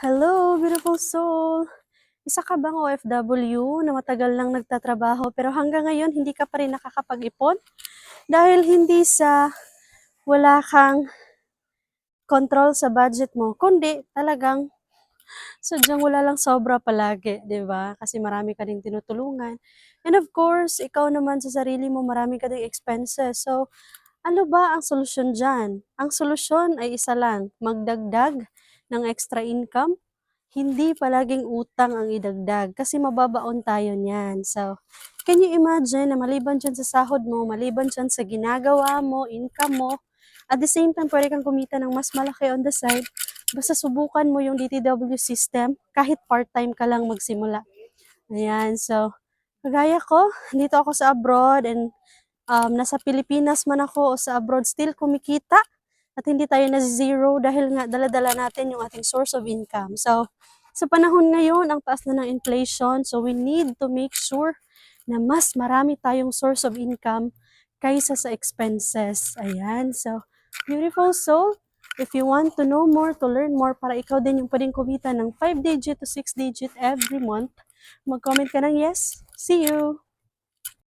Hello, beautiful soul! Isa ka bang OFW na matagal nang nagtatrabaho pero hanggang ngayon hindi ka pa rin nakakapag-ipon? Dahil hindi sa wala kang control sa budget mo, kundi talagang sadyang wala lang sobra palagi, 'di ba? Kasi marami ka ding tinutulungan. And of course, ikaw naman sa sarili mo marami ka ding expenses. So, ano ba ang solusyon diyan? Ang solusyon ay isa lang, magdagdag ng extra income. Hindi palaging utang ang idagdag kasi mababaon tayo niyan. So, can you imagine na maliban diyan sa sahod mo, maliban diyan sa ginagawa mo, income mo, at the same time pwede kang kumita ng mas malaki on the side, basta subukan mo yung DTW system, kahit part-time ka lang magsimula. Ayan, so, kagaya ko, dito ako sa abroad and nasa Pilipinas man ako o sa abroad, still kumikita at hindi tayo na zero dahil nga dala-dala natin yung ating source of income. So, sa panahon ngayon, ang taas na ng inflation, so we need to make sure na mas marami tayong source of income kaysa sa expenses. Ayan, so, beautiful soul, if you want to know more, to learn more, para ikaw din yung pwedeng kumita ng 5 digit to 6 digit every month, mag-comment ka ng yes. See you!